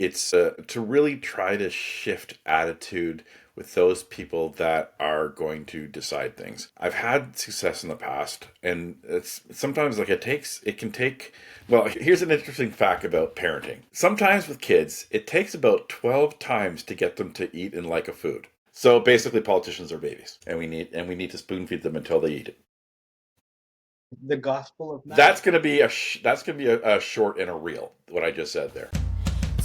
It's to really try to shift attitude with those people that are going to decide things. I've had success in the past, and it's sometimes like it can take. Well, here's an interesting fact about parenting. Sometimes with kids, it takes about 12 times to get them to eat and like a food. So basically, politicians are babies, and we need to spoon feed them until they eat it. The Gospel of Maddy. That's gonna be a short and a reel. What I just said there.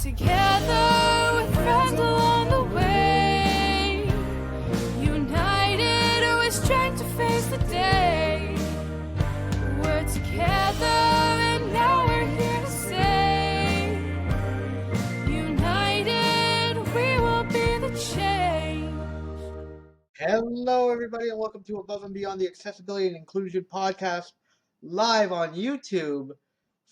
Together with friends along the way, united with strength to face the day. We're together and now we're here to say, united we will be the change. Hello, everybody, and welcome to Above and Beyond the Accessibility and Inclusion Podcast, live on YouTube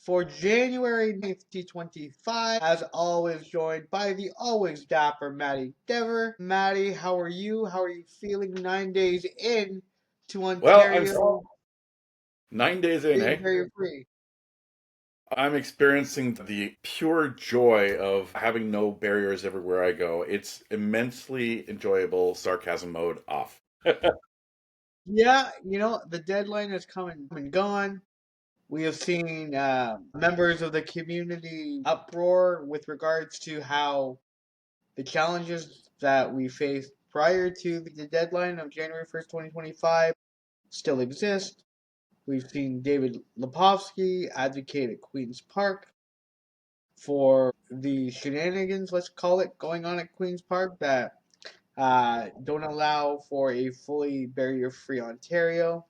for January 9th, 2025. As always, joined by the always dapper Maddy Dever. Maddy, how are you? How are you feeling 9 days in to Well, Ontario 9 days in, being eh? barrier free? I'm experiencing the pure joy of having no barriers everywhere I go. It's immensely enjoyable. Sarcasm mode off. Yeah, the deadline has come and gone. We have seen members of the community uproar with regards to how the challenges that we faced prior to the deadline of January 1st, 2025 still exist. We've seen David Lepofsky advocate at Queen's Park for the shenanigans, let's call it, going on at Queen's Park that don't allow for a fully barrier-free Ontario.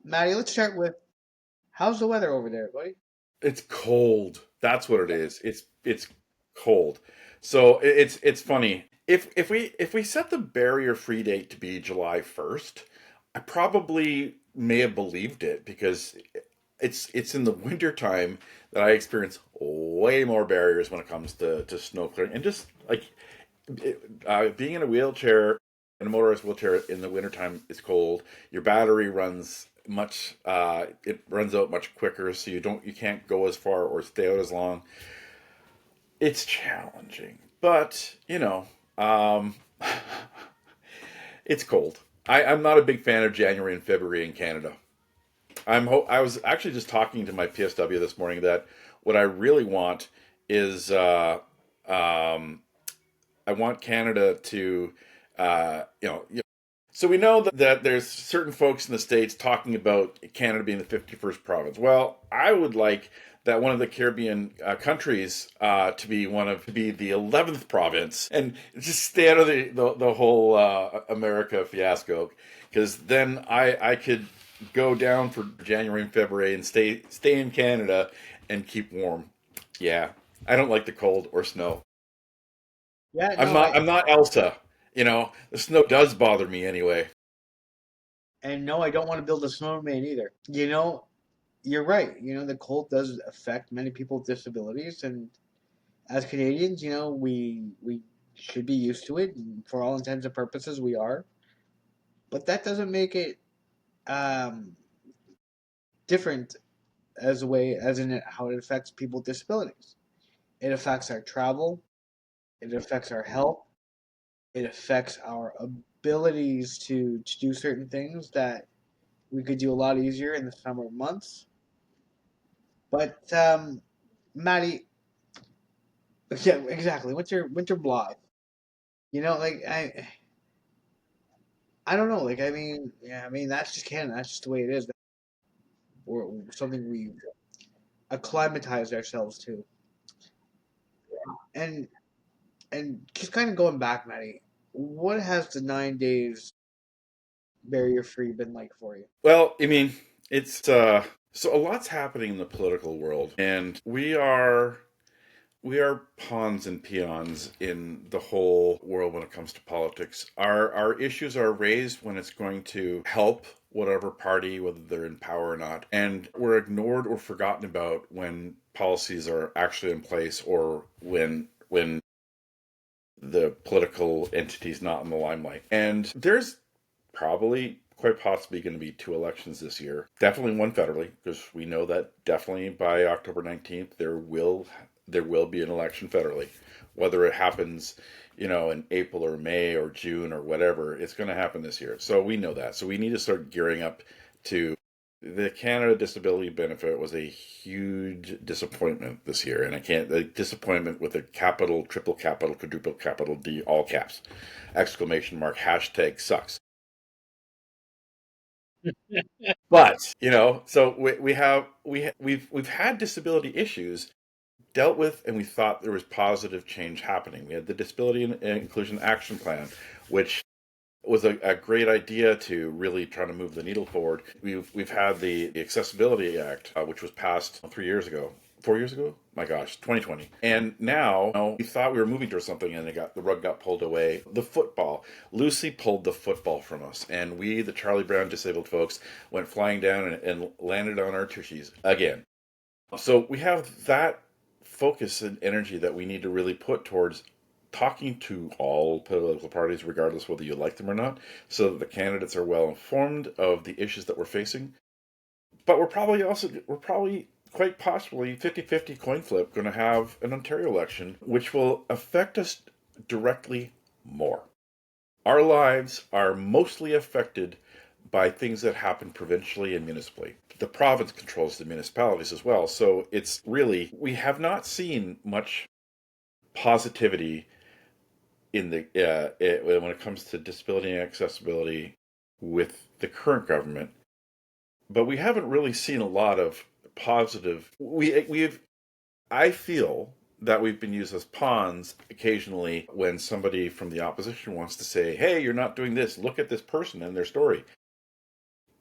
Maddy, let's start with how's the weather over there, buddy? It's cold. That's what it is. It's cold. So it's funny. If we set the barrier free date to be July 1st, I probably may have believed it because it's in the winter time that I experience way more barriers when it comes to snow clearing and just like being in a wheelchair, in a motorized wheelchair in the wintertime is cold. Your battery runs it runs out much quicker, so you can't go as far or stay out as long. It's challenging, but it's cold. I'm not a big fan of January and February in Canada. I was actually just talking to my PSW this morning that what I really want is I want Canada to, so we know that there's certain folks in the States talking about Canada being the 51st province. Well, I would like that one of the Caribbean countries to be the 11th province and just stay out of the whole America fiasco, because then I could go down for January and February and stay in Canada and keep warm. Yeah, I don't like the cold or snow. Yeah, I'm no, not I'm not Elsa. The snow does bother me anyway. and no, I don't want to build a snowman either. You're right. The cold does affect many people with disabilities, and as Canadians, we should be used to it, and for all intents and purposes, we are. But that doesn't make it um, different as a way as in how it affects people with disabilities. It affects our travel. It affects our health. It affects our abilities to do certain things that we could do a lot easier in the summer months. But Maddy, yeah, exactly. Winter blog? Like I don't know. Like yeah, that's just Canada. That's just the way it is. Or something we acclimatized ourselves to. And just kind of going back, Maddy, what has the 9 days barrier free been like for you? Well, I mean, it's so a lot's happening in the political world, and we are pawns and peons in the whole world when it comes to politics. Our issues are raised when it's going to help whatever party, whether they're in power or not, and we're ignored or forgotten about when policies are actually in place or when the political entity's not in the limelight. And there's probably quite possibly going to be two elections this year. Definitely one federally, because we know that definitely by October 19th there will there will be an election federally. Whether it happens, in April or May or June or whatever, it's going to happen this year. So we know that. So we need to start gearing up to the Canada Disability Benefit was a huge disappointment this year, and the disappointment with a capital, triple capital, quadruple capital D, all caps, exclamation mark, hashtag sucks. But so we've had disability issues dealt with, and we thought there was positive change happening. We had the Disability and Inclusion Action Plan, which was a great idea to really try to move the needle forward. We've had the Accessibility Act, which was passed 3 years ago. 4 years ago? My gosh, 2020. And now we thought we were moving towards something, and the rug got pulled away. The football. Lucy pulled the football from us, and we, the Charlie Brown disabled folks, went flying down and landed on our tushies again. So we have that focus and energy that we need to really put towards talking to all political parties, regardless whether you like them or not, so that the candidates are well informed of the issues that we're facing. But we're probably quite possibly 50-50 coin flip going to have an Ontario election, which will affect us directly more. Our lives are mostly affected by things that happen provincially and municipally. The province controls the municipalities as well, so it's really, we have not seen much positivity in when it comes to disability and accessibility with the current government, but we haven't really seen a lot of positive. I feel that we've been used as pawns occasionally when somebody from the opposition wants to say, "Hey, you're not doing this. Look at this person and their story,"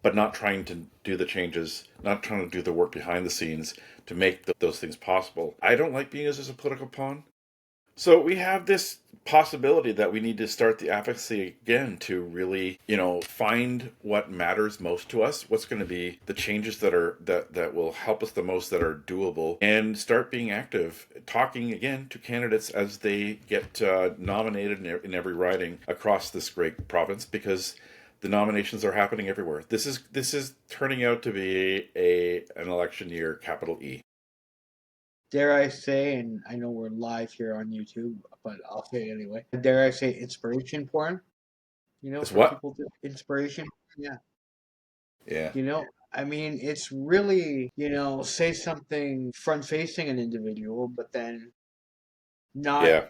but not trying to do the changes, not trying to do the work behind the scenes to make those things possible. I don't like being used as a political pawn. So we have this possibility that we need to start the advocacy again to really, find what matters most to us, what's going to be the changes that will help us the most, that are doable, and start being active, talking again to candidates as they get nominated in every riding across this great province, because the nominations are happening everywhere. This is turning out to be an election year, capital E. Dare I say, and I know we're live here on YouTube, but I'll say it anyway. Dare I say inspiration porn? It's For what? people to inspiration. Yeah. Yeah. I mean, it's really, say something front facing an individual, but then not Yeah.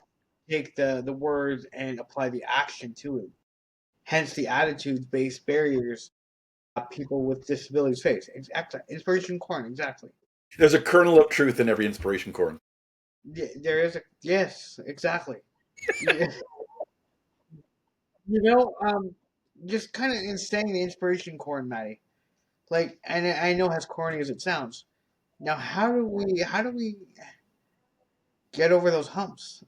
take the words and apply the action to it. Hence the attitudes based barriers people with disabilities face. Exactly. Inspiration corn, exactly. There's a kernel of truth in every inspiration corn. There is yes, exactly. Just kind of in saying the inspiration corn, Maddie. Like, and I know as corny as it sounds. Now, how do we get over those humps?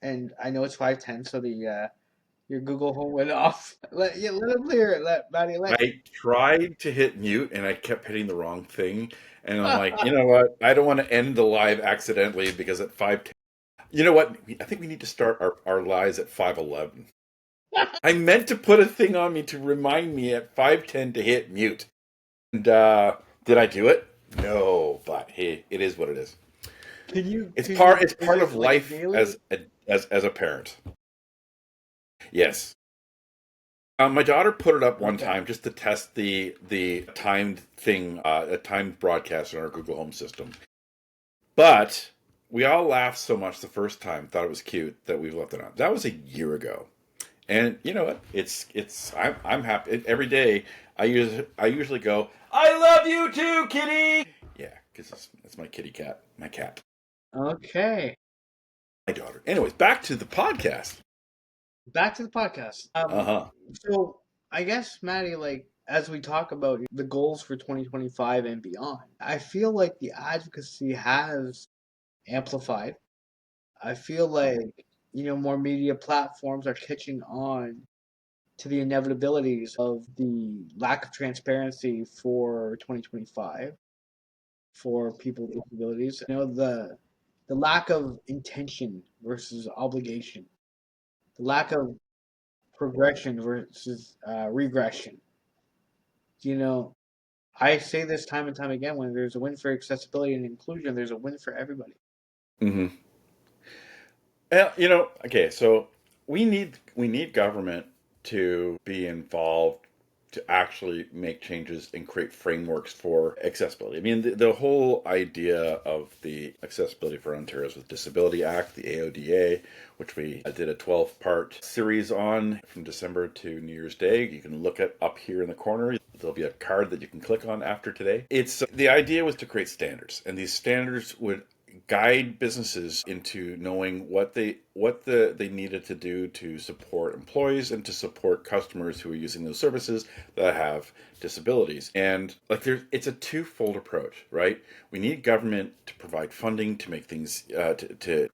And I know it's 5:10, so the your Google Home went off. Let him hear it. Let Maddie I tried to hit mute and I kept hitting the wrong thing. And I'm like, you know what? I don't want to end the live accidentally, because at 5:10, you know what? I think we need to start our lives at 5:11. I meant to put a thing on me to remind me at 5:10 to hit mute. And did I do it? No, but hey, it is what it is. It's part of life as a parent. Yes. My daughter put it up one time just to test the timed thing, a timed broadcast on our Google Home system. But we all laughed so much the first time, thought it was cute, that we've left it on. That was a year ago, and you know what? I'm happy every day. I usually go, "I love you too, kitty." Yeah, because it's my kitty cat, my cat. Okay. My daughter. Anyways, back to the podcast. Back to the podcast. So I guess, Maddie, like, as we talk about the goals for 2025 and beyond, I feel like the advocacy has amplified. I feel like, more media platforms are catching on to the inevitabilities of the lack of transparency for 2025 for people with disabilities. The lack of intention versus obligation, the lack of progression versus regression. You know, I say this time and time again: when there's a win for accessibility and inclusion, there's a win for everybody. Hmm. Okay, so we need government to be involved to actually make changes and create frameworks for accessibility. I mean, the whole idea of the Accessibility for Ontarians with Disability Act, the AODA, which we did a 12-part series on from December to New Year's Day. You can look it up here in the corner. There'll be a card that you can click on after today. It's the idea was to create standards, and these standards would guide businesses into knowing they needed to do to support employees and to support customers who are using those services that have disabilities. And like it's a twofold approach, right? We need government to provide funding to make things to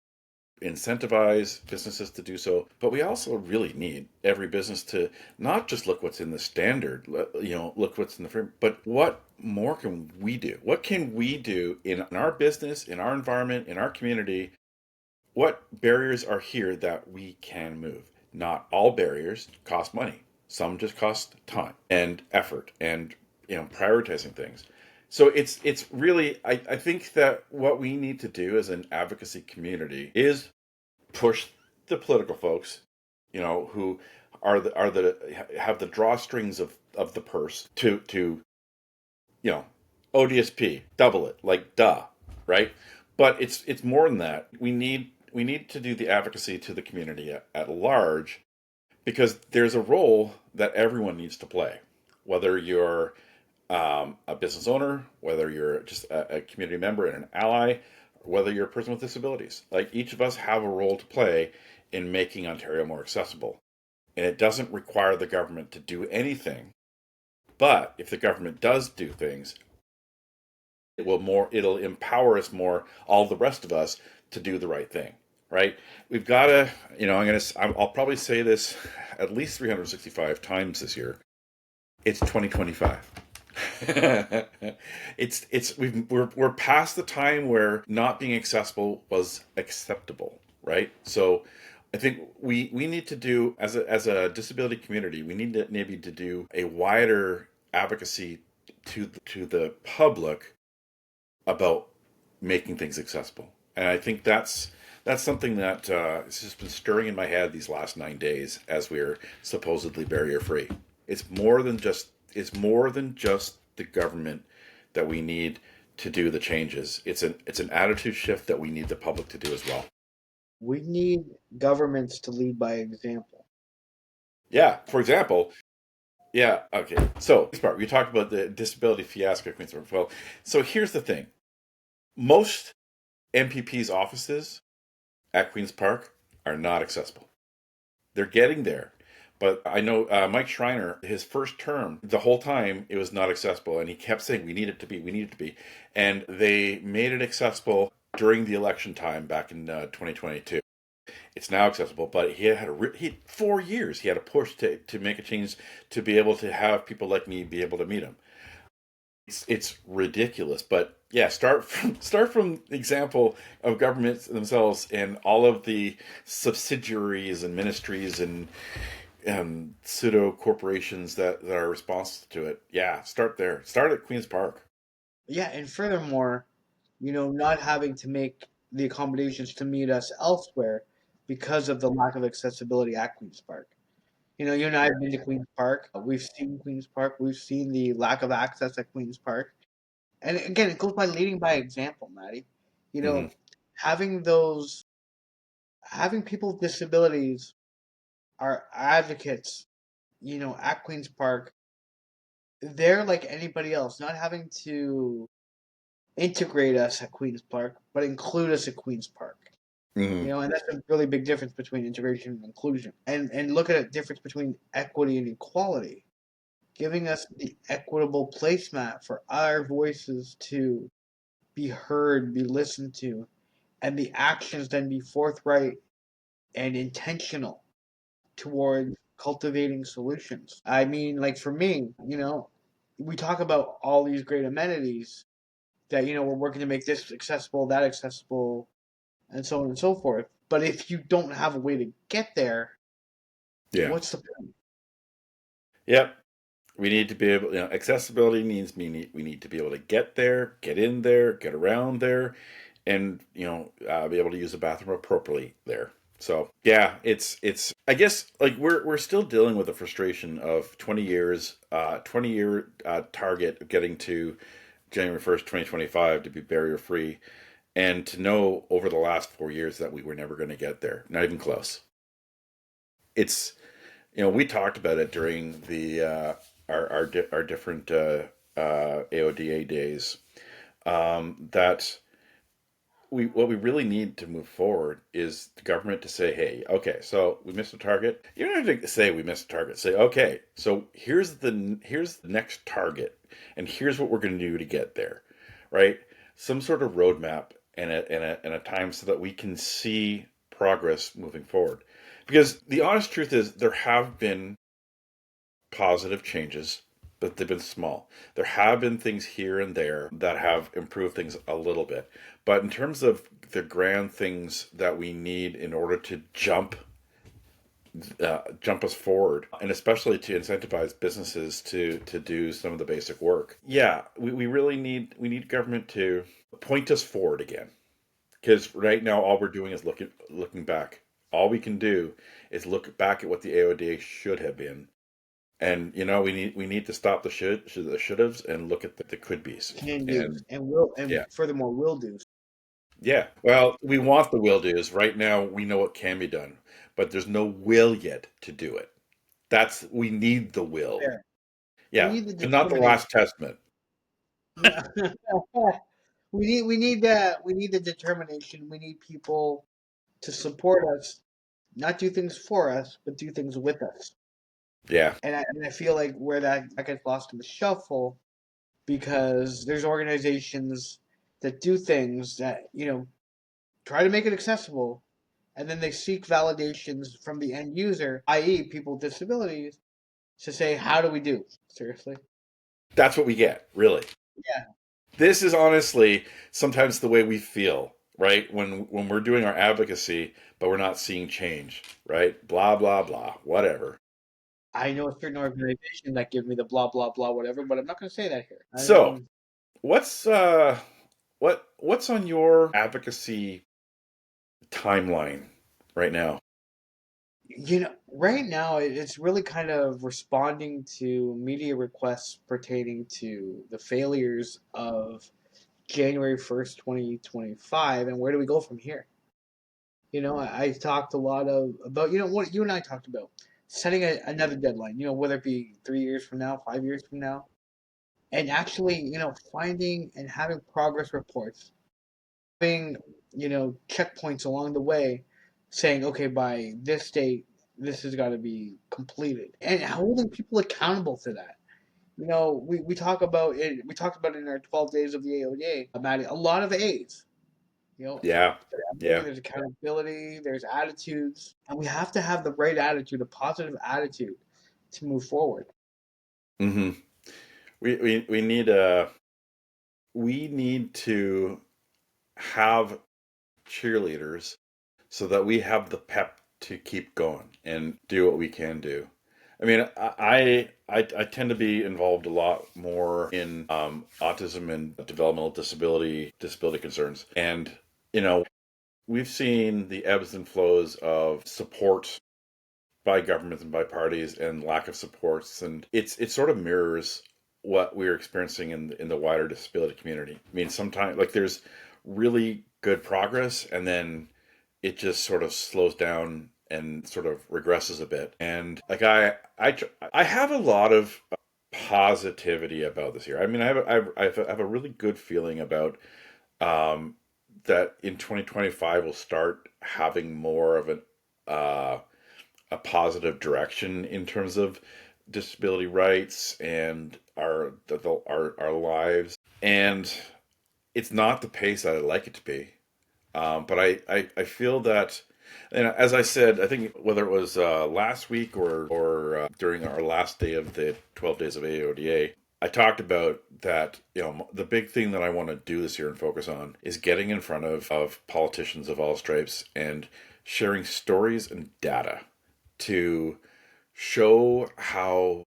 incentivize businesses to do so, but we also really need every business to not just look what's in the standard, look what's in the frame, but what more can we do? What can we do in our business, in our environment, in our community? What barriers are here that we can move? Not all barriers cost money. Some just cost time and effort and prioritizing things. So it's really I think that what we need to do as an advocacy community is push the political folks, who are the have the drawstrings of the purse to you know ODSP, double it, like duh, right? But it's more than that. We need to do the advocacy to the community at large, because there's a role that everyone needs to play, whether you're a business owner, whether you're just a community member and an ally, whether you're a person with disabilities. Like, each of us have a role to play in making Ontario more accessible. And it doesn't require the government to do anything. But if the government does do things, it'll empower us more, all the rest of us, to do the right thing. Right? We've got to, I'll probably say this at least 365 times this year. It's 2025. We're past the time where not being accessible was acceptable, right? So I think we need to do, as a disability community, we need to maybe to do a wider advocacy to the public about making things accessible. And I think that's something that has just been stirring in my head these last 9 days as we're supposedly barrier free. It's more than just the government that we need to do the changes. It's an attitude shift that we need the public to do as well. We need governments to lead by example. Yeah. For example, yeah. Okay. So this part we talked about the disability fiasco at Queen's Park. Well, so here's the thing: most MPPs' offices at Queen's Park are not accessible. They're getting there. But I know Mike Schreiner, his first term, the whole time it was not accessible. And he kept saying, we need it to be, we need it to be. And they made it accessible during the election time back in 2022. It's now accessible, but he had 4 years. He had a push to make a change to be able to have people like me be able to meet him. It's ridiculous, but yeah, start from the example of governments themselves and all of the subsidiaries and ministries and pseudo corporations that are responsible to it. Yeah, start there. Start at Queen's Park. Yeah, and furthermore, not having to make the accommodations to meet us elsewhere because of the lack of accessibility at Queen's Park. You and I have been to Queen's Park. We've seen Queen's Park. We've seen the lack of access at Queen's Park. And again, it goes by leading by example, Maddie. You Hmm. know, having those, having people with disabilities are advocates, at Queen's Park. They're like anybody else, not having to integrate us at Queen's Park, but include us at Queen's Park. Hmm. And that's a really big difference between integration and inclusion. And look at a difference between equity and equality. Giving us the equitable placemat for our voices to be heard, be listened to, and the actions then be forthright and intentional towards cultivating solutions. I mean, like for me, we talk about all these great amenities that, we're working to make this accessible, that accessible, and so on and so forth. But if you don't have a way to get there, Yeah. what's the point? Yep. We need to be able. Accessibility means we need to be able to get there, get in there, get around there, and be able to use the bathroom appropriately there. So yeah, it's I guess like we're still dealing with the frustration of 20 year target of getting to January 1st, 2025 to be barrier free, and to know over the last 4 years that we were never going to get there, not even close. It's we talked about it during the our different AODA days, that what we really need to move forward is the government to say, hey, okay, so we missed a target. You don't have to say we missed a target. Say, okay, so here's the next target, and here's what we're going to do to get there, right? Some sort of roadmap and a time so that we can see progress moving forward. Because the honest truth is, there have been positive changes, but they've been small. There have been things here and there that have improved things a little bit. But in terms of the grand things that we need in order to jump us forward, and especially to incentivize businesses to do some of the basic work, yeah, we really need government to point us forward again. Because right now, all we're doing is looking back. All we can do is look back at what the AODA should have been, and we need to stop the should haves and look at the could be's. Can do, And and will, and yeah, furthermore will do. yeah. Well, we want the will do's. Right now, we know what can be done, but there's no will yet to do it. We need the will. Fair. We Yeah, need the but not the determination. last testament. No. We need the determination. We need people to support us, not do things for us, but do things with us. Yeah, And I feel like where that gets lost in the shuffle, because there's organizations that do things that try to make it accessible, and then they seek validations from the end user, i.e., people with disabilities, to say, how do we do? Seriously? that's what we get, really. Yeah. This is honestly sometimes the way we feel, right? When we're doing our advocacy, but we're not seeing change, right? Blah blah blah, whatever. I know a certain organization that gives me the blah blah blah whatever, but I'm not going to say that here. I So, mean, what's what's on your advocacy timeline right now? right now it's really kind of responding to media requests pertaining to the failures of January 1st, 2025, and where do we go from here? I talked a lot about what you and I talked about, setting another deadline. Whether it be 3 years from now, 5 years from now, and actually finding and having progress reports, having checkpoints along the way, saying, okay, by this date this has got to be completed, and holding people accountable to that. We talk about it. We talked about it in our 12 days of the AODA, Maddie. A lot of A's. You know, Yeah, yeah. there's accountability, there's attitudes, and we have to have the right attitude, a positive attitude, to move forward. hmm we need to have cheerleaders so that we have the pep to keep going and do what we can do. I mean, I tend to be involved a lot more in autism and developmental disability concerns, and we've seen the ebbs and flows of support by governments and by parties and lack of supports, and it sort of mirrors what we're experiencing in the wider disability community. I mean, sometimes like there's really good progress, and then it just sort of slows down and sort of regresses a bit. And like I have a lot of positivity about this year. I mean, I have a really good feeling about um, that in 2025 we'll start having more of a positive direction in terms of disability rights and our lives. And it's not the pace that I'd like it to be. But I feel that, and as I said, I think whether it was last week or during our last day of the 12 days of AODA, I talked about that, the big thing that I want to do this year and focus on is getting in front of politicians of all stripes and sharing stories and data to show how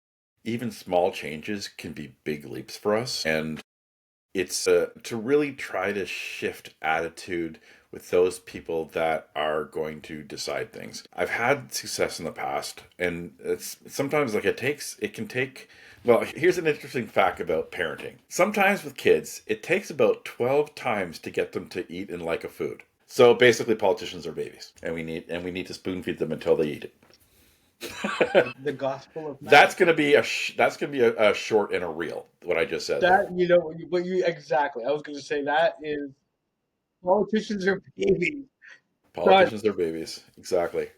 even small changes can be big leaps for us. And It's to really try to shift attitude with those people that are going to decide things. I've had success in the past, and it's sometimes like it can take. Well, here's an interesting fact about parenting. Sometimes with kids, it takes about 12 times to get them to eat and like a food. So basically, politicians are babies, and we need to spoon feed them until they eat it. The gospel of That's gonna be that's gonna be a short and a reel. What I just said there. that. You know, but you exactly. I was going to say that is politicians are babies. But Politicians are babies, exactly.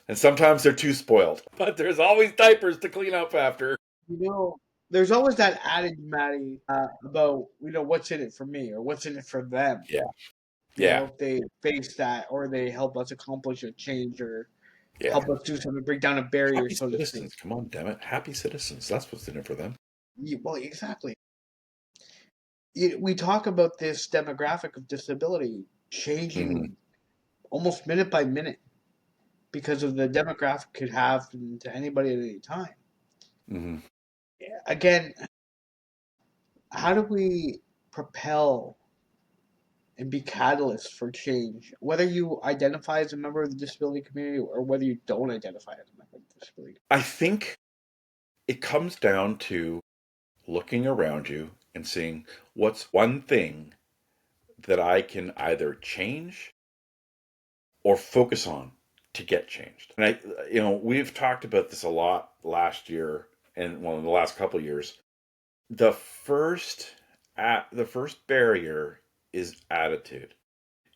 And sometimes they're too spoiled, but there's always diapers to clean up after. you know, there's always that adage, Maddie, about what's in it for me or what's in it for them. Yeah, yeah, If they face that or they help us accomplish a change or yeah. help us do something, break down a barrier, Happy so to speak. citizens. Come on, damn it. Happy citizens. That's what's in it for them. Well, exactly. We talk about this demographic of disability Hmm. changing almost minute by minute because of the demographic could have to anybody at any time. Hmm. Again, how do we propel and be catalysts for change, whether you identify as a member of the disability community or whether you don't identify as a member of the disability I think it comes down to looking around you and seeing what's one thing that I can either change or focus on to get changed. And we've talked about this a lot last year and well, in the last couple of years. The first the first barrier is attitude.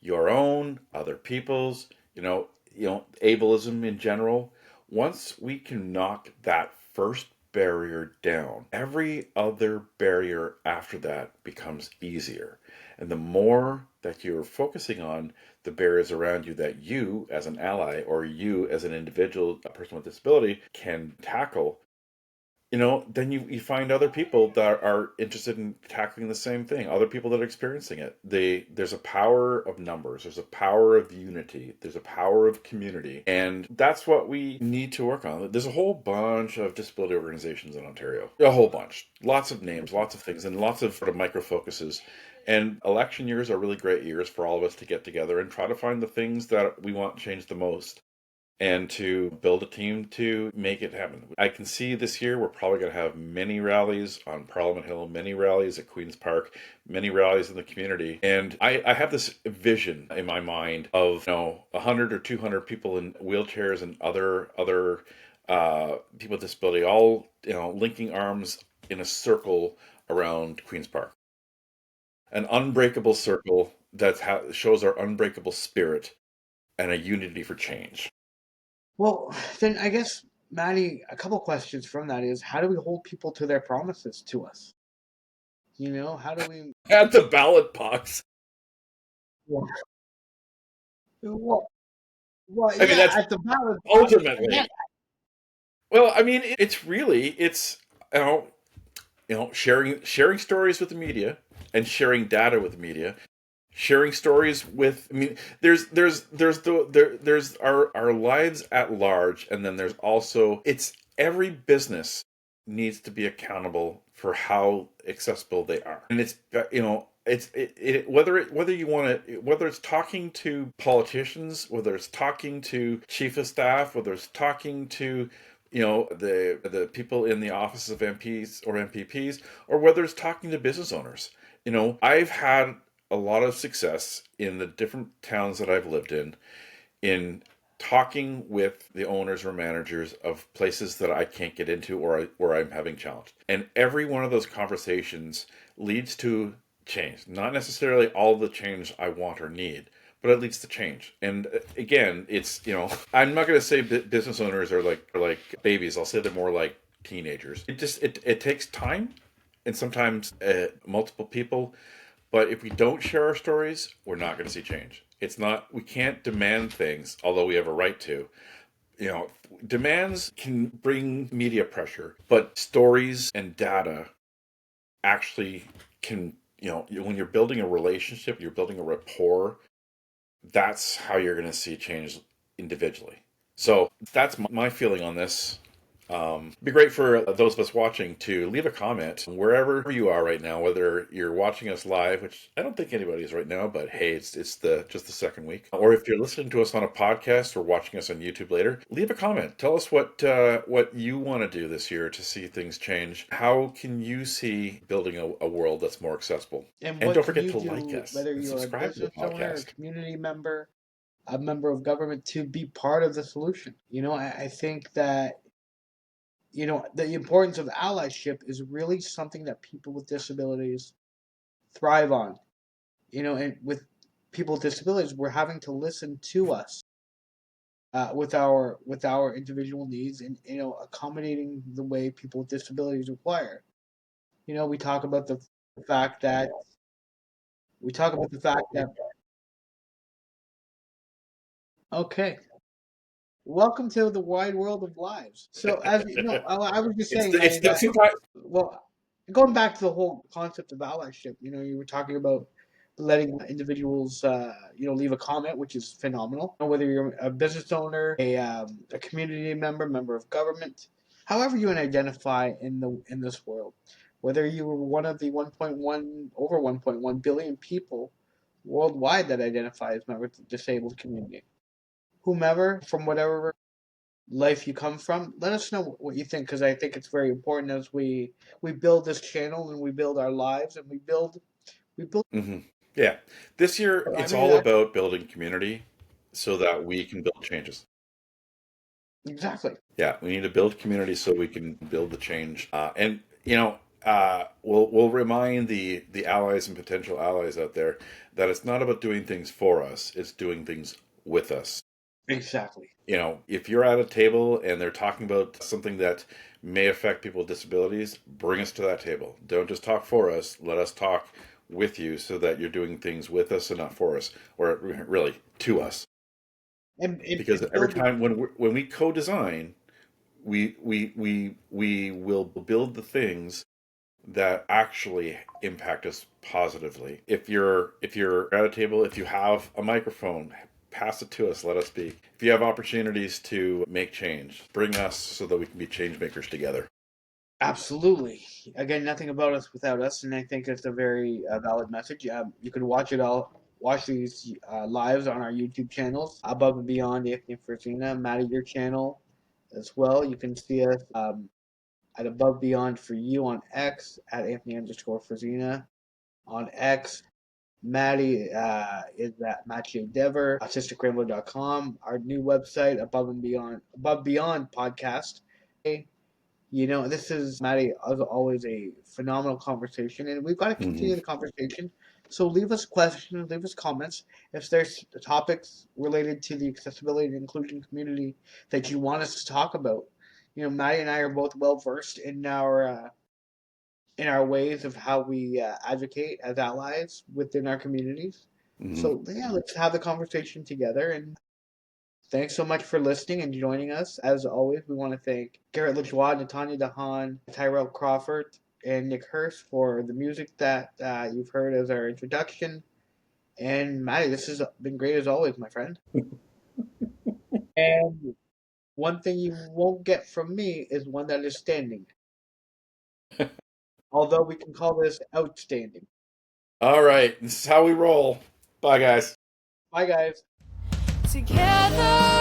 Your own, other people's, ableism in general. Once we can knock that first barrier down, every other barrier after that becomes easier. And the more that you're focusing on the barriers around you that you, as an ally, or you, as an individual, a person with disability, can tackle, then you find other people that are interested in tackling the same thing, other people that are experiencing it. There's a power of numbers, there's a power of unity, there's a power of community, and that's what we need to work on. There's a whole bunch of disability organizations in Ontario, a whole bunch, lots of names, lots of things, and lots of sort of micro focuses. And election years are really great years for all of us to get together and try to find the things that we want changed the most and to build a team to make it happen. I can see this year we're probably going to have many rallies on Parliament Hill, many rallies at Queen's Park, many rallies in the community. And I have this vision in my mind of 100 or 200 people in wheelchairs and other people with disability all linking arms in a circle around Queen's Park. An unbreakable circle that shows our unbreakable spirit and a unity for change. Well, then I guess, Maddie, a couple questions from that is how do we hold people to their promises to us? How do we. At the ballot box. Well, well, well I mean, yeah, that's at the ballot. ultimately. Yeah. Well, I mean, it's sharing stories with the media and sharing data with the media, sharing stories with. I mean, there's our lives at large, and then there's also every business needs to be accountable for how accessible they are, and whether it's talking to politicians, whether it's talking to chief of staff, whether it's talking to the people in the offices of MPs or MPPs, or whether it's talking to business owners. I've had a lot of success in the different towns that I've lived in talking with the owners or managers of places that I can't get into or where I'm having challenge. And every one of those conversations leads to change. Not necessarily all the change I want or need, but it leads to change. And again, it's, I'm not going to say business owners are like babies. I'll say they're more like teenagers. It takes time and sometimes multiple people. But if we don't share our stories, we're not going to see change. We can't demand things, although we have a right to. Demands can bring media pressure, but stories and data actually can, when you're building a relationship, you're building a rapport, that's how you're going to see change individually. So that's my feeling on this. It'd be great for those of us watching to leave a comment wherever you are right now, whether you're watching us live, which I don't think anybody is right now, but hey, it's just the second week, or if you're listening to us on a podcast or watching us on YouTube later, leave a comment. Tell us what you want to do this year to see things change. How can you see building a world that's more accessible? And And what don't can forget you to like do, us whether and you're a subscribe to the business owner, a podcast. community member, a member of government, to be part of the solution? I think that the importance of allyship is really something that people with disabilities thrive on. And with people with disabilities, we're having to listen to us with our individual needs, and accommodating the way people with disabilities require. We talk about the fact that we talk about the fact that okay, welcome to the wide world of lives. So, as you know, I was just saying, It's Maddie, that sometimes. well, going back to the whole concept of allyship, you were talking about letting individuals, leave a comment, which is phenomenal. Whether you're a business owner, a community member of government, however you identify in this world, whether you were one of the 1.1 billion people worldwide that identify as members of the disabled community, whomever, from whatever life you come from, let us know what you think, because I think it's very important as we build this channel and we build our lives and we build. Hmm. Yeah. This year, I it's mean, all that's about building community so that we can build changes. exactly. Yeah, we need to build community so we can build the change. And we'll remind the allies and potential allies out there that it's not about doing things for us; it's doing things with us. Exactly. If you're at a table and they're talking about something that may affect people with disabilities, bring us to that table. Don't just talk for us. Let us talk with you so that you're doing things with us and not for us, or really to us. Because And every building. time when we co-design, we will build the things that actually impact us positively. If you're at a table, if you have a microphone, pass it to us, let us speak. If you have opportunities to make change, bring us so that we can be change makers together. Absolutely. Again, nothing about us without us, and I think it's a very valid message. You can watch these lives on our YouTube channels, Above and Beyond Anthony Frisina, Maddy, your channel as well. You can see us at Above Beyond for You on X, at Anthony_Frisina on X. Maddy is at Maddy Dever, AutisticRainbow.com. Our new website, Above Beyond Podcast. This is, Maddy, as always, a phenomenal conversation, and we've got to Hmm. continue the conversation. So leave us questions, leave us comments. If there's topics related to the accessibility and inclusion community that you want us to talk about, Maddy and I are both well versed in our ways of how we advocate as allies within our communities. Hmm. So yeah, let's have the conversation together. And thanks so much for listening and joining us. As always, we want to thank Garrett LaJoie, Natanya Dahan, Tyrell Crawford, and Nick Hurst for the music that you've heard as our introduction. And Maddy, this has been great as always, my friend. And one thing you won't get from me is one that is standing. Although we can call this outstanding. All right, this is how we roll. Bye, guys. Bye, guys. Together